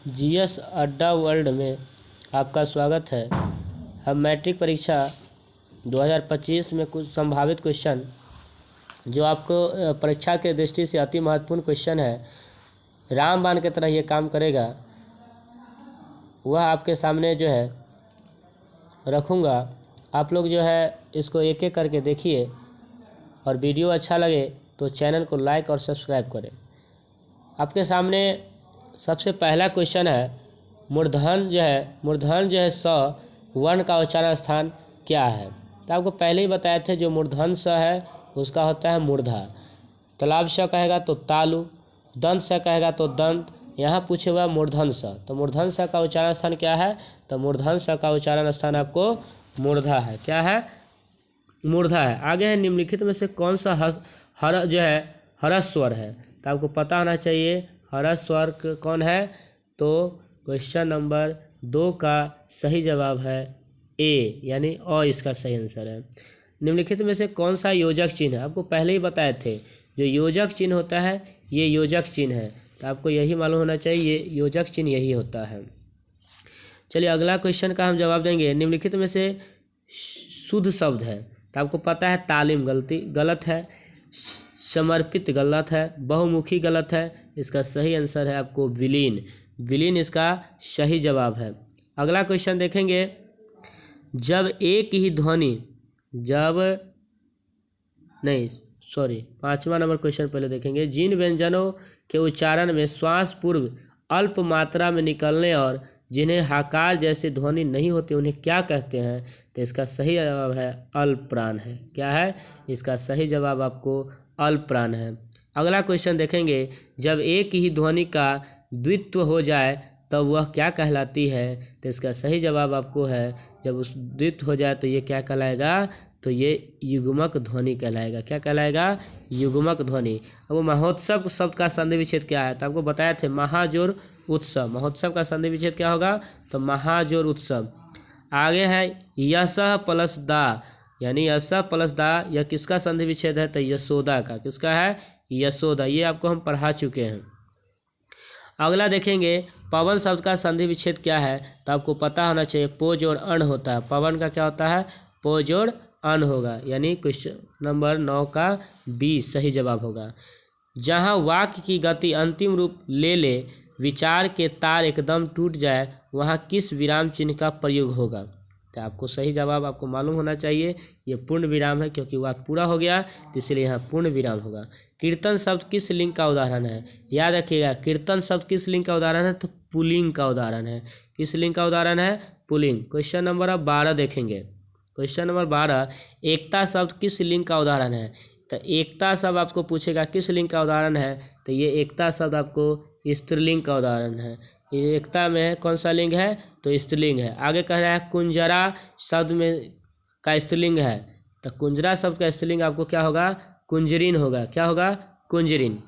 GS अड्डा world में आपका स्वागत है। हम मैट्रिक परीक्षा 2025 में कुछ संभावित क्वेश्चन जो आपको परीक्षा के दृष्टि से अति महत्वपूर्ण क्वेश्चन है, रामबाण की तरह ये काम करेगा, वह आपके सामने जो है रखूँगा। आप लोग जो है इसको एक एक करके देखिए और वीडियो अच्छा लगे तो चैनल को लाइक और सब्सक्राइब करें। आपके सामने सबसे पहला क्वेश्चन है, मूर्धन जो है स वर्ण का उच्चारण स्थान क्या है। तो आपको पहले ही बताए थे, जो मूर्धन स है उसका होता है मूर्धा। तालाब स कहेगा तो तालु, दंत स कहेगा तो दंत। यहाँ पूछे हुआ मूर्धन स, तो मूर्धन स का उच्चारण स्थान क्या है। तो मूर्धन स का उच्चारण स्थान आपको मूर्धा है। क्या है? मूर्धा है। आगे है, निम्नलिखित में से कौन सा हर जो है हरस स्वर है। तो आपको पता होना चाहिए हरस स्वर कौन है। तो क्वेश्चन नंबर 2 का सही जवाब है ए, यानी अ इसका सही आंसर है। निम्नलिखित में से कौन सा योजक चिन्ह है। आपको पहले ही बताए थे, जो योजक चिन्ह होता है ये योजक चिन्ह है। तो आपको यही मालूम होना चाहिए, ये योजक चिन्ह यही होता है। चलिए अगला क्वेश्चन का हम जवाब देंगे। निम्नलिखित में से शुद्ध शब्द है। तो आपको पता है तालीम गलत है, समर्पित गलत है, बहुमुखी गलत है। इसका सही आंसर है आपको विलीन। विलीन इसका सही जवाब है। अगला क्वेश्चन देखेंगे, जब एक ही ध्वनि पाँचवा नंबर क्वेश्चन पहले देखेंगे। जिन व्यंजनों के उच्चारण में श्वास पूर्व अल्प मात्रा में निकलने और जिन्हें हकार जैसी ध्वनि नहीं होती उन्हें क्या कहते हैं। तो इसका सही जवाब है अल्पप्राण है। क्या है? इसका सही जवाब आपको अल्पप्राण है। अगला क्वेश्चन देखेंगे, जब एक ही ध्वनि का द्वित्व हो जाए तब वह क्या कहलाती है। तो इसका सही जवाब आपको है, जब उस द्वित्व हो जाए तो ये क्या कहलाएगा। तो ये युग्मक ध्वनि कहलाएगा। क्या कहलाएगा? युग्मक ध्वनि। अब वो महोत्सव शब्द का संधि विच्छेद क्या है। तो आपको बताया थे महाजोर उत्सव। महोत्सव का संधि विच्छेद क्या होगा। तो महाजोर उत्सव। आगे है यशः प्लस दा, यानी यशः प्लस दा, यह किसका संधि विच्छेद है। तो यशोदा का। किसका है? यशोदा। ये आपको हम पढ़ा चुके हैं। अगला देखेंगे, पवन शब्द का संधि विच्छेद क्या है। तो आपको पता होना चाहिए, पो जोड़ अण होता है। पवन का क्या होता है? पो जोड़ अण होगा, यानी क्वेश्चन नंबर 9 का बी सही जवाब होगा। जहाँ वाक्य की गति अंतिम रूप ले विचार के तार एकदम टूट जाए, वहाँ किस विराम चिन्ह का प्रयोग होगा। तो आपको सही जवाब आपको मालूम होना चाहिए, ये पूर्ण विराम है, क्योंकि वाक्य पूरा हो गया तो इसलिए यहाँ पूर्ण विराम होगा। कीर्तन शब्द किस लिंग का उदाहरण है। याद रखिएगा, कीर्तन शब्द किस लिंग का उदाहरण है। तो पुल्लिंग का उदाहरण है। किस लिंग का उदाहरण है? पुल्लिंग। क्वेश्चन नंबर अब 12 देखेंगे। क्वेश्चन नंबर 12, एकता शब्द किस लिंग का उदाहरण है। तो एकता शब्द आपको पूछेगा किस लिंग का उदाहरण है। तो ये एकता शब्द आपको स्त्रीलिंग का उदाहरण है। ये एकता में कौन सा लिंग है। तो स्त्रीलिंग है। आगे कह रहा है कुंजरा शब्द में का स्त्रीलिंग है। तो कुंजरा शब्द का स्त्रीलिंग आपको क्या होगा। कुंजरिन होगा। क्या होगा? कुंजरिन।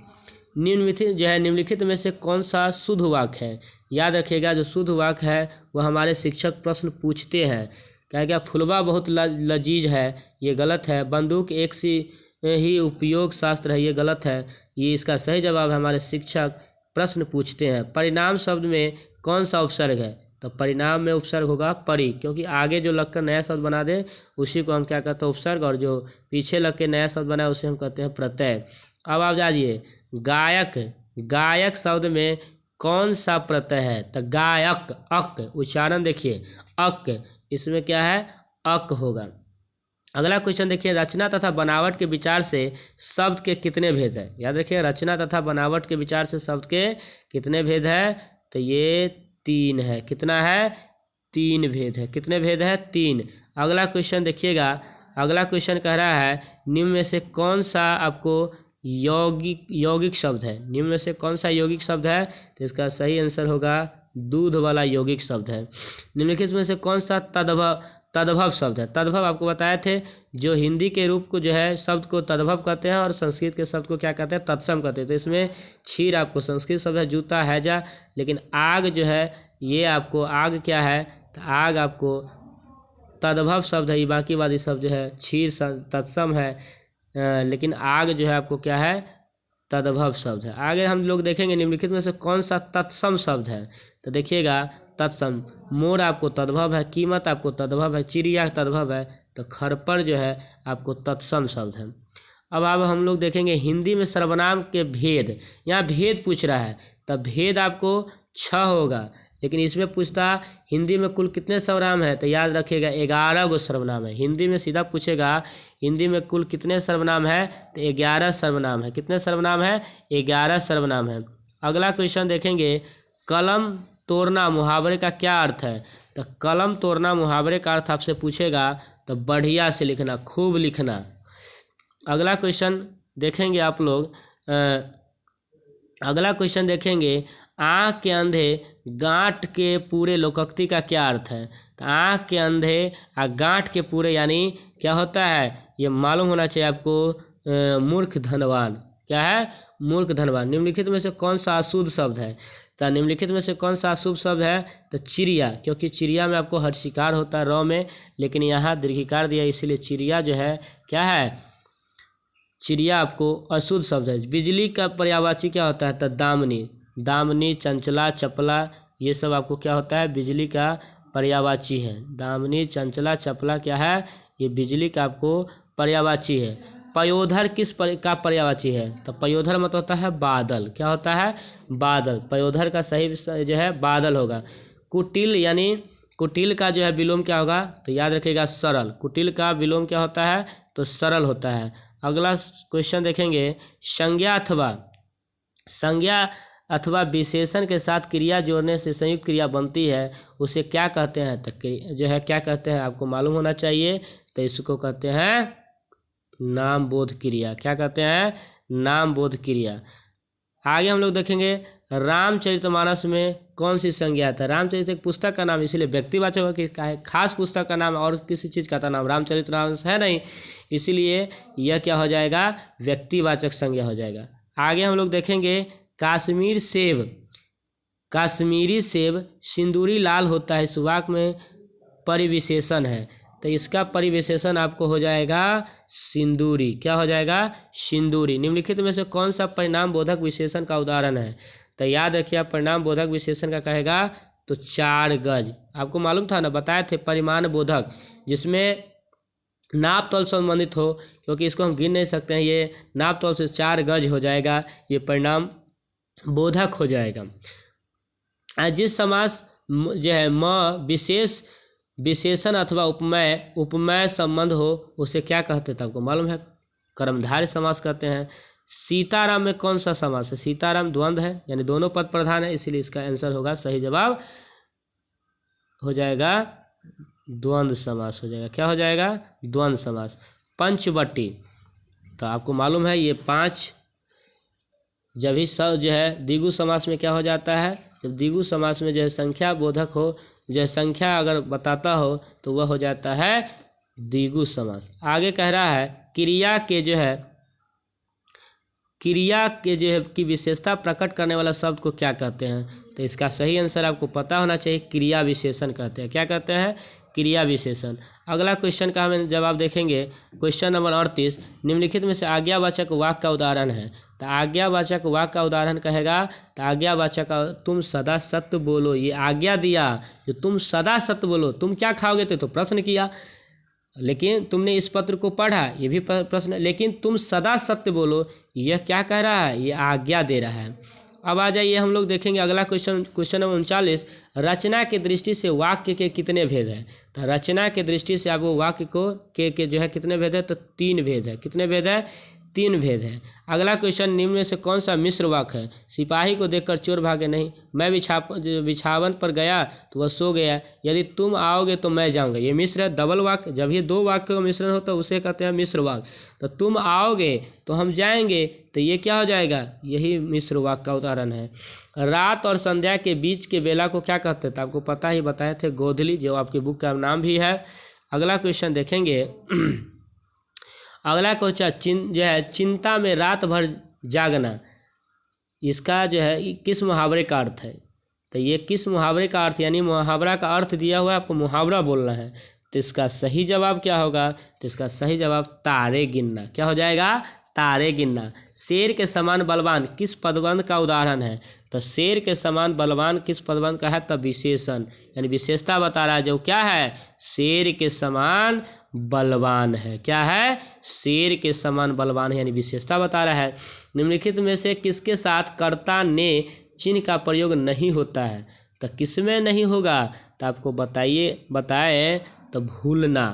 निम्नलिखित में से कौन सा शुद्ध वाक्य है। याद रखिएगा, जो शुद्ध वाक्य है वह हमारे शिक्षक प्रश्न पूछते हैं। क्या फुलवा बहुत लजीज है, ये गलत है। बंदूक एक सी ही उपयोग शास्त्र है, ये गलत है। ये इसका सही जवाब है, हमारे शिक्षक प्रश्न पूछते हैं। परिणाम शब्द में कौन सा उपसर्ग है। तो परिणाम में उपसर्ग होगा परि, क्योंकि आगे जो लगकर नया शब्द बना दे उसी को हम क्या कहते हैं उपसर्ग, और जो पीछे लग के नया शब्द बनाए उसे हम कहते हैं प्रत्यय। अब आप जाइए, गायक शब्द में कौन सा प्रत्यय है। तो गायक, अक उच्चारण देखिए, अक, इसमें क्या है? अक होगा। अगला क्वेश्चन देखिए, रचना तथा बनावट के विचार से शब्द के कितने भेद हैं। याद रखिए, रचना तथा बनावट के विचार से शब्द के कितने भेद हैं। तो ये 3 है। कितना है? 3 भेद है। कितने भेद है? 3। अगला क्वेश्चन देखिएगा। अगला क्वेश्चन कह रहा है, निम्न में से कौन सा आपको यौगिक शब्द है। निम्न में से कौन सा यौगिक शब्द है। तो इसका सही आंसर होगा दूध वाला यौगिक शब्द है। निम्नलिखित में से कौन सा तद्भव शब्द है। तद्भव आपको बताए थे, जो हिंदी के रूप को जो है शब्द को तद्भव कहते हैं और संस्कृत के शब्द को क्या कहते हैं? तत्सम कहते हैं। तो इसमें क्षीर आपको संस्कृत शब्द है, जूता हैजा, लेकिन आग जो है ये आपको आग क्या है। तो आग आपको तद्भव शब्द है। ये बाकी वाली शब्द जो है क्षीर तत्सम है, लेकिन आग जो है आपको क्या है? तद्भव शब्द है। आगे हम लोग देखेंगे निम्नलिखित में से कौन सा तत्सम शब्द है। तो देखिएगा तत्सम, मोर आपको तद्भव है, कीमत आपको तद्भव है, चिड़िया तद्भव है, तो खरपर जो है आपको तत्सम शब्द है। अब हम लोग देखेंगे हिंदी में सर्वनाम के भेद, यहाँ भेद पूछ रहा है, तब भेद आपको 6 होगा, लेकिन इसमें पूछता हिंदी में कुल कितने सर्वनाम है, तो याद रखिएगा 11 गो सर्वनाम है। हिंदी में सीधा पूछेगा हिंदी में कुल कितने सर्वनाम है, तो 11 सर्वनाम है। कितने सर्वनाम है, 11 सर्वनाम है। अगला क्वेश्चन देखेंगे, कलम तोड़ना मुहावरे का क्या अर्थ है। तो कलम तोड़ना मुहावरे का अर्थ आपसे पूछेगा तो बढ़िया से लिखना, खूब लिखना। अगला क्वेश्चन देखेंगे आप लोग, अगला क्वेश्चन देखेंगे, आँख के अंधे गांठ के पूरे लोकोक्ति का क्या अर्थ है। तो आँख के अंधे और गांठ के पूरे यानी क्या होता है, ये मालूम होना चाहिए आपको, मूर्ख धनवान। क्या है, मूर्ख धनवान। निम्नलिखित में से कौन सा अशुद्ध शब्द है। तो निम्नलिखित में से कौन सा अशुभ शब्द है, तो चिड़िया, क्योंकि चिड़िया में आपको हर्षिकार होता है र में, लेकिन यहाँ दीर्घिकार दिया, इसीलिए चिड़िया जो है क्या है, चिड़िया आपको अशुद्ध शब्द है। बिजली का पर्यायवाची क्या होता है, तो दामिनी। दामिनी, चंचला, चपला, ये सब आपको क्या होता है, बिजली का पर्यायवाची है। दामिनी, चंचला, चपला क्या है, ये बिजली का आपको पर्यायवाची है। पयोधर किस का पर्यायवाची है, तो पयोधर मतलब होता है बादल। क्या होता है, बादल। पयोधर का सही जो है बादल होगा। कुटिल यानी कुटिल का जो है विलोम क्या होगा, तो याद रखिएगा सरल। कुटिल का विलोम क्या होता है, तो सरल होता है। अगला क्वेश्चन देखेंगे, संज्ञा अथवा विशेषण के साथ क्रिया जोड़ने से संयुक्त क्रिया बनती है, उसे क्या कहते हैं। तो जो है क्या कहते हैं आपको मालूम होना चाहिए, तो इसको कहते हैं नाम बोध क्रिया। क्या कहते हैं, नाम बोध क्रिया। आगे हम लोग देखेंगे, रामचरितमानस में कौन सी संज्ञा है। रामचरित एक पुस्तक का नाम, इसीलिए व्यक्तिवाचक है कि खास पुस्तक का नाम और किसी चीज़ का नाम रामचरितमानस है नहीं, इसीलिए यह क्या हो जाएगा, व्यक्तिवाचक संज्ञा हो जाएगा। आगे हम लोग देखेंगे, काश्मीरी सेब सिंदूरी लाल होता है, इस वाक्य में परिविशेषण है, तो इसका परिविशेषण आपको हो जाएगा सिंदूरी। क्या हो जाएगा, सिंदूरी। निम्नलिखित में से कौन सा परिणाम बोधक विशेषण का उदाहरण है। तो याद रखिए आप परिणाम बोधक विशेषण का कहेगा तो 4 गज। आपको मालूम था ना, बताए थे परिमाण बोधक, जिसमें नाप तौल संबंधित हो, क्योंकि इसको हम गिन नहीं सकते हैं, ये नाप तौल से 4 गज हो जाएगा, ये परिणाम बोधक हो जाएगा। जिस समास जो है म विशेषण अथवा उपमेय संबंध हो, उसे क्या कहते थे आपको मालूम है, कर्मधारय समास कहते हैं। सीताराम में कौन सा समास है, सीताराम द्वंद्व है, यानी दोनों पद प्रधान है, इसीलिए इसका आंसर होगा, सही जवाब हो जाएगा द्वंद्व समास हो जाएगा। क्या हो जाएगा, द्वंद्व समास। पंचवटी, तो आपको मालूम है ये 5 जब ही सब जो है द्विगु समास में क्या हो जाता है, जब द्विगु समास में जो है संख्या बोधक हो, जो है संख्या अगर बताता हो तो वह हो जाता है द्विगु समास। आगे कह रहा है, क्रिया के जो है की विशेषता प्रकट करने वाला शब्द को क्या कहते हैं। तो इसका सही आंसर आपको पता होना चाहिए, क्रिया विशेषण कहते हैं। क्या कहते हैं, क्रिया विशेषण। अगला क्वेश्चन का हम जवाब देखेंगे, क्वेश्चन नंबर 38, निम्नलिखित में से आज्ञावाचक वाक्य का उदाहरण है। तो आज्ञावाचक वाक्य का उदाहरण कहेगा, तो आज्ञावाचक तुम सदा सत्य बोलो, ये आज्ञा दिया जो तुम सदा सत्य बोलो। तुम क्या खाओगे, तो प्रश्न किया, लेकिन तुमने इस पत्र को पढ़ा, ये भी प्रश्न, लेकिन तुम सदा सत्य बोलो, यह क्या कह रहा है, ये आज्ञा दे रहा है। अब आ जाइए हम लोग देखेंगे अगला क्वेश्चन नंबर 39, रचना की दृष्टि से वाक्य के कितने भेद हैं। तो रचना के दृष्टि से आपको वाक्य को के जो है कितने भेद है, तो 3 भेद है। कितने भेद है, 3 भेद है। अगला क्वेश्चन, निम्न में से कौन सा मिश्र वाक्य है। सिपाही को देखकर चोर भागे नहीं, मैं बिछावन पर गया तो वह सो गया, यदि तुम आओगे तो मैं जाऊंगा, ये मिश्र है, डबल वाक्य। जब ये 2 वाक्य का मिश्रण होता है उसे कहते हैं मिश्र वाक्य। तो तुम आओगे तो हम जाएंगे, तो ये क्या हो जाएगा, यही मिश्र वाक्य का उदाहरण है। रात और संध्या के बीच के बेला को क्या कहते थे, आपको पता ही बताए थे, गोधली, जो आपकी बुक का नाम भी है। अगला क्वेश्चन देखेंगे, अगला क्वेश्चन जो है, चिंता में रात भर जागना, इसका जो है किस मुहावरे का अर्थ है। तो ये किस मुहावरे का अर्थ, यानी मुहावरा का अर्थ दिया हुआ है, आपको मुहावरा बोलना है। तो इसका सही जवाब क्या होगा, तो इसका सही जवाब तारे गिनना। क्या हो जाएगा, तारे गिनना। शेर के समान बलवान किस पदबंध का उदाहरण है? तो शेर के समान बलवान किस पदबंध का है? तब विशेषण यानी विशेषता बता रहा है जो क्या है, शेर के समान बलवान है। क्या है? शेर के समान बलवान है यानी विशेषता बता रहा है। निम्नलिखित में से किसके साथ कर्ता ने चिन्ह का प्रयोग नहीं होता है? तो किसमें नहीं होगा? तो आपको बताएं तो भूलना।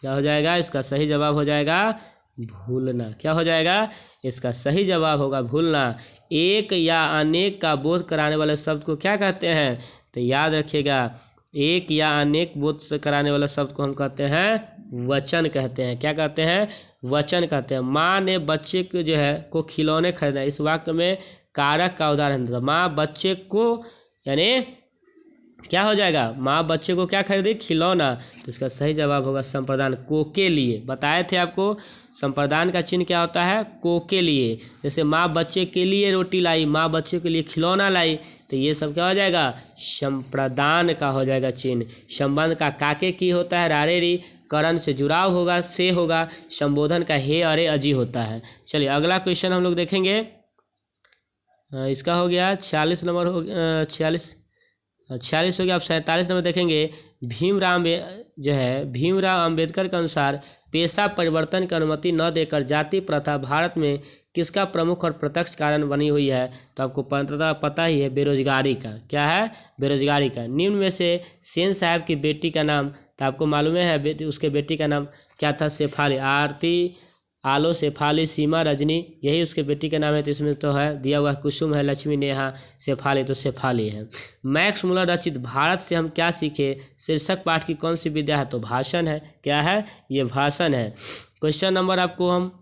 क्या हो जाएगा? इसका सही जवाब हो जाएगा भूलना। क्या हो जाएगा? इसका सही जवाब होगा भूलना। एक या अनेक का बोध कराने वाले शब्द को क्या कहते हैं? तो याद रखिएगा, एक या अनेक बोध कराने वाले शब्द को हम कहते हैं वचन कहते हैं। क्या कहते हैं? वचन कहते हैं। माँ ने बच्चे को जो है को खिलौने खरीदा, इस वाक्य में कारक का उदाहरण था। माँ बच्चे को यानी क्या हो जाएगा? माँ बच्चे को क्या खरीदी? खिलौना। तो इसका सही जवाब होगा संप्रदान, को के लिए। बताए थे आपको संप्रदान का चिन्ह क्या होता है? को के लिए। जैसे माँ बच्चे के लिए रोटी लाई, माँ बच्चे के लिए खिलौना लाई, तो ये सब क्या हो जाएगा? संप्रदान का हो जाएगा चिन्ह। संबंध का काके की होता है रारे री, करण से जुड़ाव होगा से होगा, संबोधन का हे अरे अजी होता है। चलिए अगला क्वेश्चन हम लोग देखेंगे। इसका हो गया 46 नंबर हो 46 हो गया। आप 47 नंबर देखेंगे। भीमराव अंबेडकर के अनुसार पेशा परिवर्तन की अनुमति न देकर जाति प्रथा भारत में किसका प्रमुख और प्रत्यक्ष कारण बनी हुई है? तो आपको पता ही है, बेरोजगारी का। क्या है? बेरोजगारी का। निम्न में से सेन साहब की बेटी का नाम, तो आपको मालूम है उसके बेटी का नाम क्या था? शेफाली। आरती, आलो, शेफाली, सीमा, रजनी, यही उसके बेटी का नाम है। तो इसमें तो है दिया हुआ कुसुम है, लक्ष्मी, नेहा, शेफाली, तो शेफाली है। मैक्स मुलर रचित भारत से हम क्या सीखे शीर्षक पाठ की कौन सी विद्या है? तो भाषण है। क्या है? ये भाषण है। क्वेश्चन नंबर आपको हम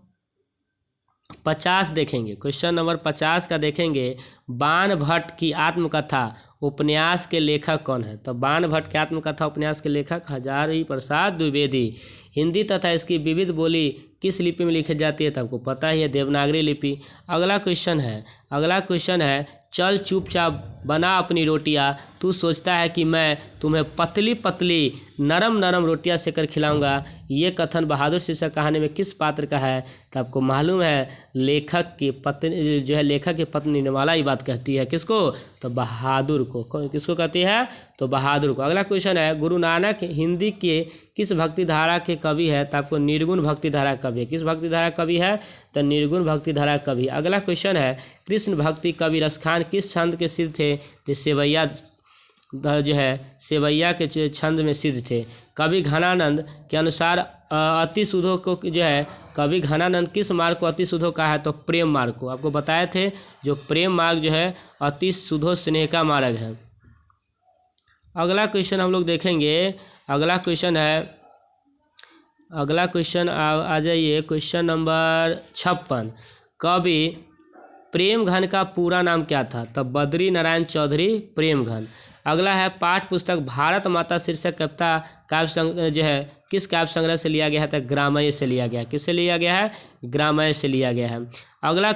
50 देखेंगे। क्वेश्चन नंबर 50 का देखेंगे। बाण भट्ट की आत्मकथा उपन्यास के लेखक कौन है? तो बाण भट्ट की आत्मकथा उपन्यास के लेखक हजारी प्रसाद द्विवेदी। हिंदी तथा इसकी विविध बोली किस लिपि में लिखी जाती है? तो आपको पता ही है, देवनागरी लिपि। अगला क्वेश्चन है चल चुपचाप बना अपनी रोटियां, तू सोचता है कि मैं तुम्हें पतली पतली नरम नरम रोटियां सेकर खिलाऊंगा। ये कथन बहादुर शीर्षक कहानी में किस पात्र का है? तो आपको मालूम है लेखक की पत्नी जो है, लेखक की पत्नी निर्मला ये बात कहती है। किसको? तो बहादुर को। किसको कहती है? तो बहादुर को। अगला क्वेश्चन है गुरु नानक हिंदी के किस भक्ति धारा के कवि है? तो आपको निर्गुण भक्ति धारा कवि है। किस भक्ति धारा कवि है? तो निर्गुण भक्ति धारा कवि। अगला क्वेश्चन है कृष्ण भक्ति कवि रसखान किस छंद के सिद्ध थे? तो सेवैया जो है सेवैया के छंद में सिद्ध थे। कवि घनानंद के अनुसार अति सुधो को जो है, कवि घनानंद किस मार्ग को अति सुधो कहा है? तो प्रेम मार्ग को। आपको बताए थे जो प्रेम मार्ग जो है अति सुधो स्नेह का मार्ग है। अगला क्वेश्चन हम लोग देखेंगे। अगला क्वेश्चन आ जाइए। Question number 56। कवि प्रेमघन का पूरा नाम क्या था? तब बद्री नारायण चौधरी प्रेमघन। अगला है पाठ्य पुस्तक भारत माता शीर्षक कविता काव्य जो है किस काव्य संग्रह से लिया गया है? तो ग्रामय से लिया गया है। किससे लिया गया है? ग्रामय से लिया गया है। अगला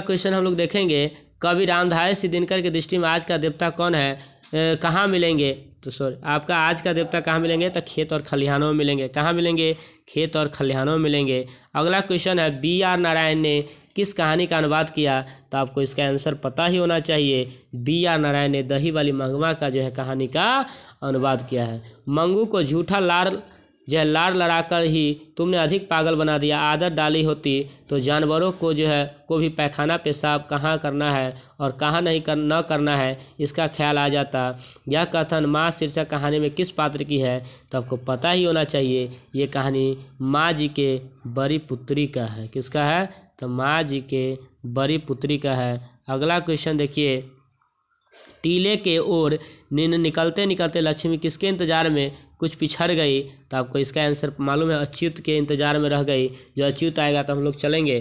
क्वेश्चन हम लोग देखेंगे। कवि रामधारी सिंह दिनकर की दृष्टि में आज का देवता कौन है? कहाँ मिलेंगे? तो आपका आज का देवता कहाँ मिलेंगे? तो खेत और खलिहानों में मिलेंगे। कहाँ मिलेंगे? खेत और खलिहानों में मिलेंगे। अगला क्वेश्चन है B.R. नारायण ने किस कहानी का अनुवाद किया? तो आपको इसका आंसर पता ही होना चाहिए। B.R. नारायण ने दही वाली मंगवा का जो है कहानी का अनुवाद किया है। मंगू को झूठा लार लड़ाकर ही तुमने अधिक पागल बना दिया। आदत डाली होती तो जानवरों को जो है को भी पैखाना पेशाब कहाँ करना है और कहाँ न करना है इसका ख्याल आ जाता। यह कथन माँ शीर्षक कहानी में किस पात्र की है? तो आपको पता ही होना चाहिए। ये कहानी माँ जी के बड़ी पुत्री का है। किसका है? तो माँ जी के बड़ी पुत्री का है। अगला क्वेश्चन देखिए। टीले के ओर निकलते निकलते लक्ष्मी किसके इंतजार में कुछ पिछड़ गई? तो आपको इसका आंसर मालूम है, अच्युत के इंतजार में रह गई। जो अच्युत आएगा तो हम लोग चलेंगे,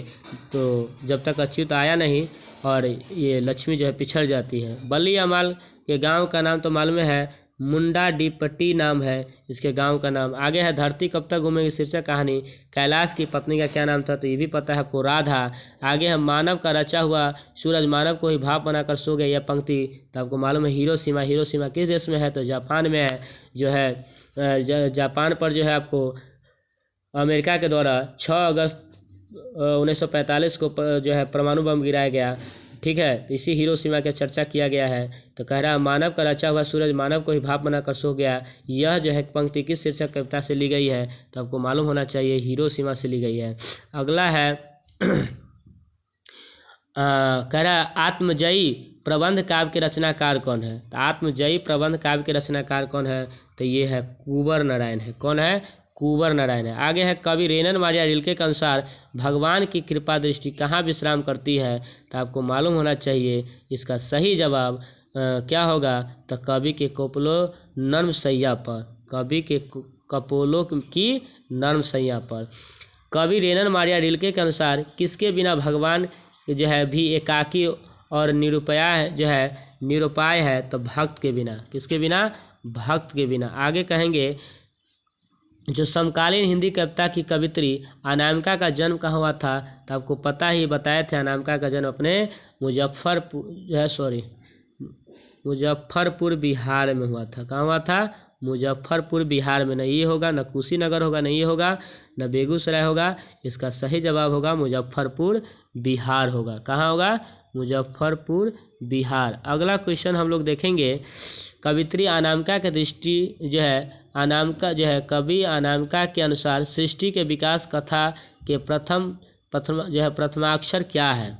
तो जब तक अच्युत आया नहीं और ये लक्ष्मी जो है पिछड़ जाती है। बली अमाल के गांव का नाम तो मालूम है, मुंडा डिपटी नाम है इसके गांव का नाम। आगे है धरती कब तक घूमेगी शीर्षक कहानी। कैलाश की पत्नी का क्या नाम था? तो ये भी पता है आपको, राधा। आगे है मानव का रचा हुआ सूरज मानव को ही भाप बनाकर सो गया। यह पंक्ति तो आपको मालूम है हिरोशिमा। हिरोशिमा किस देश में है? तो जापान में है। जो है जापान पर जो है आपको अमेरिका के द्वारा 6 अगस्त 1945 को जो है परमाणु बम गिराया गया। ठीक है, इसी हिरोशिमा की चर्चा किया गया है। तो कह रहा है मानव का रचा हुआ सूरज मानव को ही भाप बनाकर सो गया। यह जो है पंक्ति किस शीर्षक कविता से ली गई है? तो आपको मालूम होना चाहिए हिरोशिमा से ली गई है। अगला है कह रहा है आत्मजयी प्रबंध काव्य के रचनाकार कौन है? तो आत्मजयी प्रबंध काव्य के रचनाकार कौन है? तो ये है कुंवर नारायण है। कौन है? कुंवर नारायण है। आगे है कवि रेनन मारिया रिल्के के अनुसार भगवान की कृपा दृष्टि कहाँ विश्राम करती है? तो आपको मालूम होना चाहिए इसका सही जवाब क्या होगा? तो कवि के कपोलों नर्म सैया पर। कवि के कपोलों की नर्म सैया पर। कवि रेनन मारिया रिल्के के अनुसार किसके बिना भगवान जो है भी एकाकी और निरुपाय है? तो भक्त के बिना। किसके बिना? भक्त के बिना। आगे कहेंगे जो समकालीन हिंदी कविता की कवित्री अनामिका का जन्म कहाँ हुआ था? तो आपको पता ही बताए थे, अनामिका का जन्म अपने मुजफ्फरपुर बिहार में हुआ था। कहाँ हुआ था? मुजफ्फरपुर बिहार में। न ये होगा, न कुशीनगर होगा, न ये होगा, न बेगूसराय होगा। इसका सही जवाब होगा मुजफ्फरपुर बिहार होगा। कहाँ होगा? मुजफ्फरपुर बिहार। अगला क्वेश्चन हम लोग देखेंगे कवित्री अनामिका की दृष्टि जो है अनामिका जो है कवि अनामिका के अनुसार सृष्टि के विकास कथा के प्रथमाक्षर क्या है?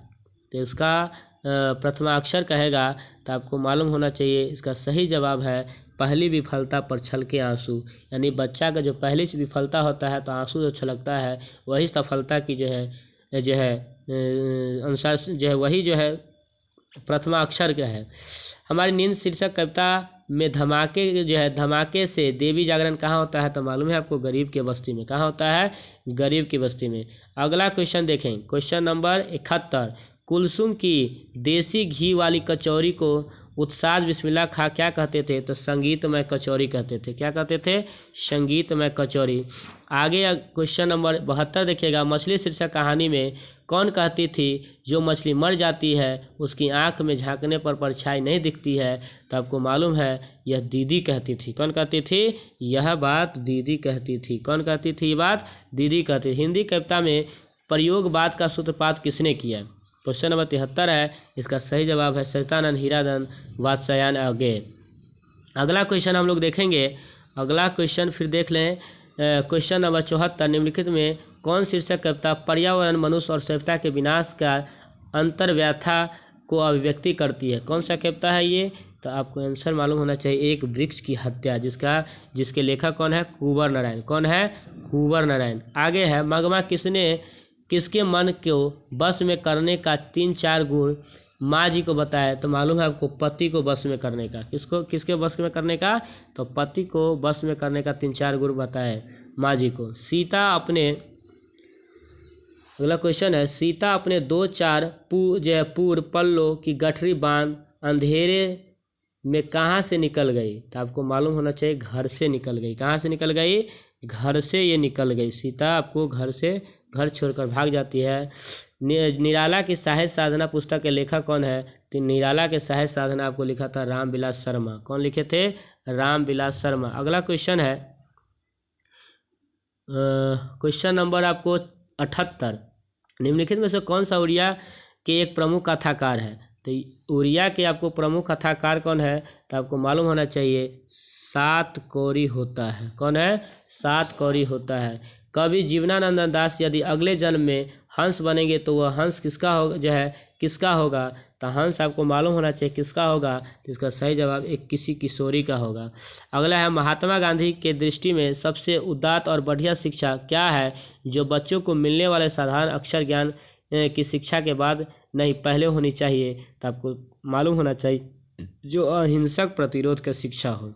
तो इसका प्रथमाक्षर कहेगा तो आपको मालूम होना चाहिए इसका सही जवाब है पहली विफलता पर छलके आंसू। यानी बच्चा का जो पहली विफलता होता है तो आंसू जो छलकता है वही सफलता की जो है अनुसार जो है वही जो है प्रथमा अक्षर क्या है। हमारी नींद शीर्षक कविता में धमाके से देवी जागरण कहाँ होता है? तो मालूम है आपको गरीब की बस्ती में। कहाँ होता है? गरीब की बस्ती में। अगला क्वेश्चन देखें, क्वेश्चन नंबर 71। कुलसुम की देसी घी वाली कचौरी को उत्साद बिस्मिल्लाह खा क्या कहते थे? तो संगीतमय कचौरी कहते थे। क्या कहते थे? संगीतमय कचौरी। आगे क्वेश्चन नंबर 72 देखिएगा, मछली शीर्षक कहानी में कौन कहती थी जो मछली मर जाती है उसकी आंख में झांकने पर परछाई नहीं दिखती है? तो आपको मालूम है यह दीदी कहती थी। कौन कहती थी? यह बात दीदी कहती थी। कौन कहती थी? ये बात दीदी कहती थी। हिंदी कविता में प्रयोगवाद का सूत्रपात किसने किया? क्वेश्चन नंबर 73 है। इसका सही जवाब है सच्चिदानंद हीरानंद वात्स्यायन आगे। अगला क्वेश्चन हम लोग देखेंगे। अगला क्वेश्चन फिर देख लें, क्वेश्चन नंबर 74। निम्नलिखित में कौन शीर्षक कविता पर्यावरण मनुष्य और सभ्यता के विनाश का अंतर्व्यथा को अभिव्यक्ति करती है? कौन सा कविता है ये? तो आपको आंसर मालूम होना चाहिए एक वृक्ष की हत्या, जिसके लेखक कौन है? कुंवर नारायण। कौन है? कुंवर नारायण। आगे है मगमा किसके मन को बस में करने का 3-4 गुण माँ जी को बताया? तो मालूम है आपको पति को बस में करने का। किसके बस में करने का? तो पति को बस में करने का 3-4 गुण बताए माँ जी को। अगला क्वेश्चन है, सीता अपने 2-4 पूर्व पल्लों की गठरी बांध अंधेरे में कहाँ से निकल गई? तो आपको मालूम होना चाहिए घर से निकल गई। कहाँ से निकल गई? घर से ये निकल गई। सीता आपको घर छोड़कर भाग जाती है। निराला की साहित्य साधना पुस्तक के लेखक कौन है? तो निराला के साहित्य साधना आपको लिखा था रामविलास शर्मा। कौन लिखे थे? रामविलास शर्मा। अगला क्वेश्चन है क्वेश्चन नंबर आपको 78। निम्नलिखित में से कौन सा उड़िया के एक प्रमुख कथाकार है? तो उड़िया के आपको प्रमुख कथाकार कौन है? तो आपको मालूम होना चाहिए सात कौड़ी होता है। कौन है? सात कौड़ी होता है। कवि जीवनानंद दास यदि अगले जन्म में हंस बनेंगे तो वह हंस किसका होगा? तो हंस आपको मालूम होना चाहिए किसका होगा। तो इसका सही जवाब किसी किशोरी का होगा। अगला है महात्मा गांधी के दृष्टि में सबसे उदात्त और बढ़िया शिक्षा क्या है जो बच्चों को मिलने वाले साधारण अक्षर ज्ञान की शिक्षा के बाद नहीं पहले होनी चाहिए? तो आपको मालूम होना चाहिए जो अहिंसक प्रतिरोध की शिक्षा हो।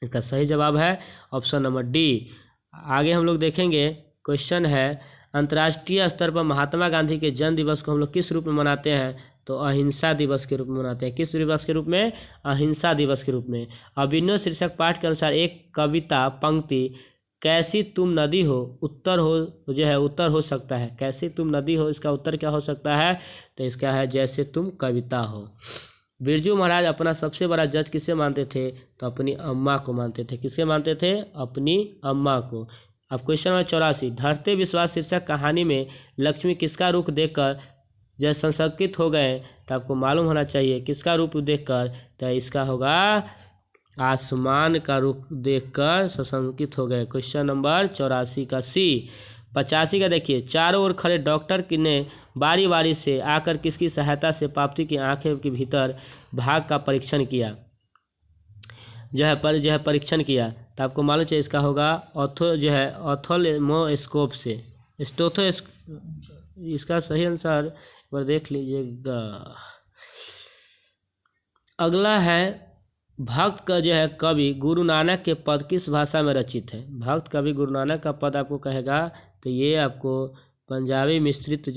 इसका सही जवाब है ऑप्शन नंबर डी। आगे हम लोग देखेंगे, क्वेश्चन है अंतर्राष्ट्रीय स्तर पर महात्मा गांधी के जन्म दिवस को हम लोग किस रूप में मनाते हैं? तो अहिंसा दिवस के रूप में मनाते हैं। किस दिवस के रूप में? अहिंसा दिवस के रूप में। अभिनव शीर्षक पाठ के अनुसार एक कविता पंक्ति कैसी तुम नदी हो उत्तर हो सकता है। कैसी तुम नदी हो, इसका उत्तर क्या हो सकता है? तो इसका है जैसे तुम कविता हो। बिरजू महाराज अपना सबसे बड़ा जज किसे मानते थे? तो अपनी अम्मा को मानते थे। किसे मानते थे? अपनी अम्मा को। अब क्वेश्चन नंबर 84, ढरते विश्वास शीर्षक कहानी में लक्ष्मी किसका रूप देखकर जब संशयित हो गए, तो आपको मालूम होना चाहिए किसका रूप देखकर, तो इसका होगा आसमान का रूप देखकर संशयित हो गए। क्वेश्चन नंबर 84 का सी। 85 का देखिए, चारों ओर खड़े डॉक्टर ने बारी बारी से आकर किसकी सहायता से पापी की आंखें के भीतर भाग का परीक्षण किया, परीक्षण किया, तो आपको मालूम चाहिए इसका होगा ऑथोल्मोस्कोप से इसका सही आंसर एक बार देख लीजिएगा। अगला है, भक्त का कवि गुरु नानक के पद किस भाषा में रचित है। भक्त कवि गुरु नानक का पद आपको कहेगा तो ये आपको पंजाबी मिश्रित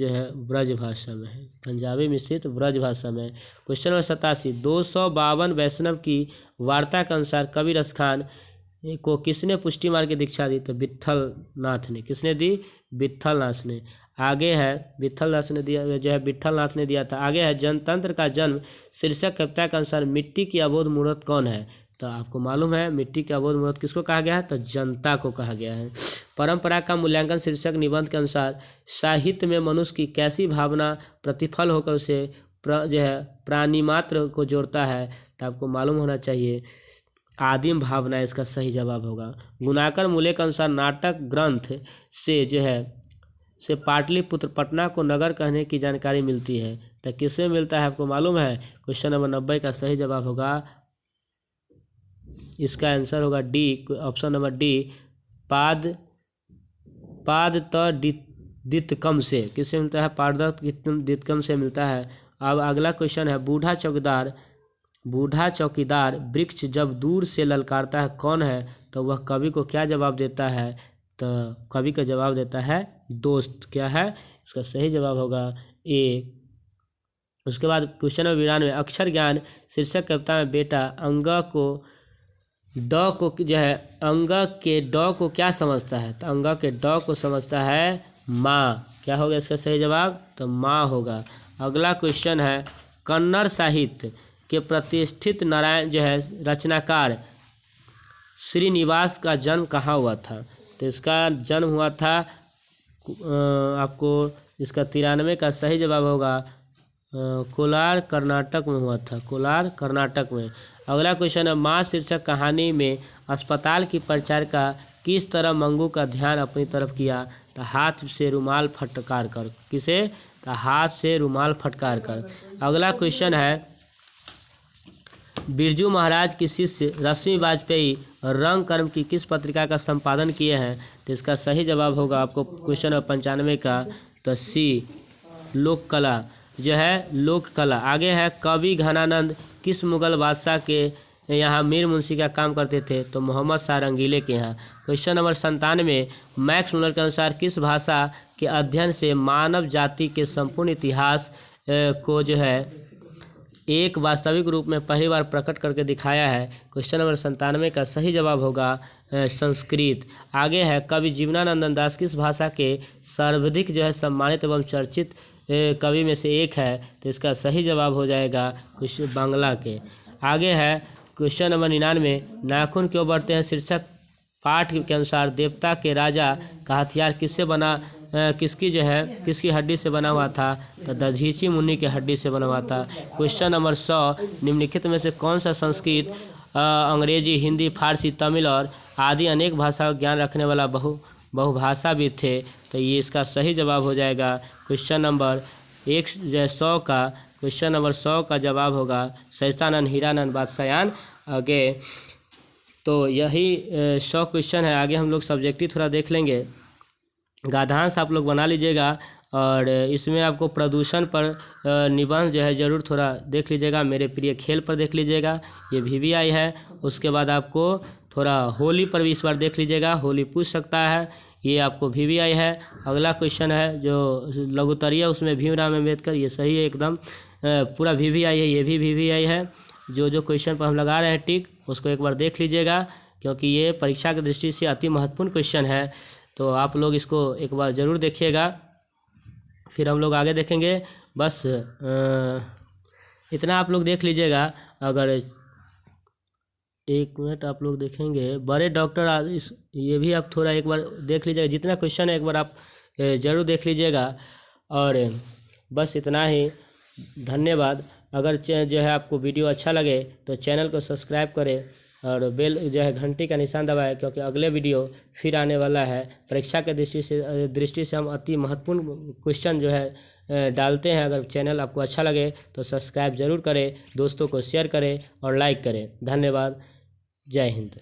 ब्रज भाषा में है, पंजाबी मिश्रित ब्रज भाषा में। क्वेश्चन नंबर 87, 252 वैष्णव की वार्ता के अनुसार कबीर रसखान को किसने पुष्टि मार्ग की दीक्षा दी, तो विट्ठल नाथ ने। किसने दी? विट्ठल नाथ ने। आगे है, विट्ठल नाथ ने दिया, विट्ठल नाथ ने दिया था। आगे है, जनतंत्र का जन्म शीर्षक कविता के अनुसार मिट्टी की अबोध मूर्त कौन है, तो आपको मालूम है मिट्टी की अबोध मूर्त किसको कहा गया है, तो जनता को कहा गया है। परंपरा का मूल्यांकन शीर्षक निबंध के अनुसार साहित्य में मनुष्य की कैसी भावना प्रतिफल होकर उसे प्राणी मात्र को जोड़ता है, तो आपको मालूम होना चाहिए आदिम भावना इसका सही जवाब होगा। गुणाकर मूल्य के अनुसार नाटक ग्रंथ से पाटलिपुत्र पटना को नगर कहने की जानकारी मिलती है, तो किसमें मिलता है आपको मालूम है। क्वेश्चन नंबर 90 का सही जवाब होगा, इसका आंसर होगा डी, ऑप्शन नंबर डी, दितकम से। किससे मिलता है? दितकम से मिलता है। अब अगला क्वेश्चन है, बूढ़ा चौकीदार वृक्ष जब दूर से ललकारता है कौन है, तो वह कवि को क्या जवाब देता है, तो कवि का जवाब देता है दोस्त। क्या है इसका सही जवाब होगा ए। उसके बाद क्वेश्चन नंबर 92, अक्षर ज्ञान शीर्षक कविता में बेटा अंग के ड को क्या समझता है, तो अंग के ड को समझता है माँ। क्या होगा इसका सही जवाब, तो माँ होगा। अगला क्वेश्चन है, कन्नड़ साहित्य के प्रतिष्ठित नारायण रचनाकार श्रीनिवास का जन्म कहाँ हुआ था, तो इसका जन्म हुआ था आपको इसका 93 का सही जवाब होगा कोलार कर्नाटक में हुआ था, कोलार कर्नाटक में। अगला क्वेश्चन है, माँ शीर्षक कहानी में अस्पताल की परिचारिका किस तरह मंगू का ध्यान अपनी तरफ किया, तो हाथ से रुमाल फटकार कर। किसे? तो हाथ से रुमाल फटकार कर। अगला क्वेश्चन है, बिरजू महाराज की शिष्य रश्मि वाजपेयी रंग कर्म की किस पत्रिका का संपादन किए हैं, तो इसका सही जवाब होगा आपको क्वेश्चन नंबर 95 का, तो सी, लोक कला लोक कला। आगे है, कवि घनानंद किस मुगल बादशाह के यहाँ मीर मुंशी का काम करते थे, तो मोहम्मद शाह रंगीले के यहाँ। क्वेश्चन नंबर 97, मैक्स मुलर के अनुसार किस भाषा के अध्ययन से मानव जाति के संपूर्ण इतिहास को एक वास्तविक रूप में पहली बार प्रकट करके दिखाया है। क्वेश्चन नंबर 97 का सही जवाब होगा संस्कृत। आगे है, कवि जीवनानंद दास किस भाषा के सर्वाधिक सम्मानित एवं चर्चित कवि में से एक है, तो इसका सही जवाब हो जाएगा क्वेश्चन बांग्ला के। आगे है क्वेश्चन नंबर 99, नाखून क्यों बढ़ते हैं शीर्षक पाठ के अनुसार देवता के राजा का हथियार किससे बना किसकी हड्डी से बना हुआ था, तो दधीची मुनि की हड्डी से बना हुआ था। क्वेश्चन नंबर 100, निम्नलिखित में से कौन सा संस्कृत अंग्रेजी हिंदी फारसी तमिल और आदि अनेक भाषाओं का ज्ञान रखने वाला बहुभाषाविद थे, तो ये इसका सही जवाब हो जाएगा क्वेश्चन नंबर 100 का। क्वेश्चन नंबर 100 का जवाब होगा सहिष्ठानंद हीरानंद बादशाहयान। आगे तो यही 100 क्वेश्चन है। आगे हम लोग सब्जेक्टिव थोड़ा देख लेंगे, गाधांश आप लोग बना लीजिएगा, और इसमें आपको प्रदूषण पर निबंध ज़रूर थोड़ा देख लीजिएगा, मेरे प्रिय खेल पर देख लीजिएगा, ये VVI है। उसके बाद आपको थोड़ा होली पर भी इस बार देख लीजिएगा, होली पूछ सकता है, ये आपको VVI है। अगला क्वेश्चन है जो लघुत्तरीय, उसमें भीमराव अम्बेडकर, ये सही है एकदम, पूरा VVI है, ये भी VVI है। जो क्वेश्चन पर हम लगा रहे हैं टिक, उसको एक बार देख लीजिएगा, क्योंकि ये परीक्षा की दृष्टि से अति महत्वपूर्ण क्वेश्चन है, तो आप लोग इसको एक बार ज़रूर देखिएगा। फिर हम लोग आगे देखेंगे, बस इतना आप लोग देख लीजिएगा। अगर एक मिनट, आप लोग देखेंगे बड़े डॉक्टर ये भी आप थोड़ा एक बार देख लीजिएगा, जितना क्वेश्चन है एक बार आप ज़रूर देख लीजिएगा। और बस इतना ही, धन्यवाद। अगर जो है आपको वीडियो अच्छा लगे तो चैनल को सब्सक्राइब करें और बेल जो है घंटी का निशान दबाएं, क्योंकि अगले वीडियो फिर आने वाला है। परीक्षा के दृष्टि से हम अति महत्वपूर्ण क्वेश्चन जो है डालते हैं। अगर चैनल आपको अच्छा लगे तो सब्सक्राइब ज़रूर करें, दोस्तों को शेयर करें और लाइक करें। धन्यवाद। जय हिंद।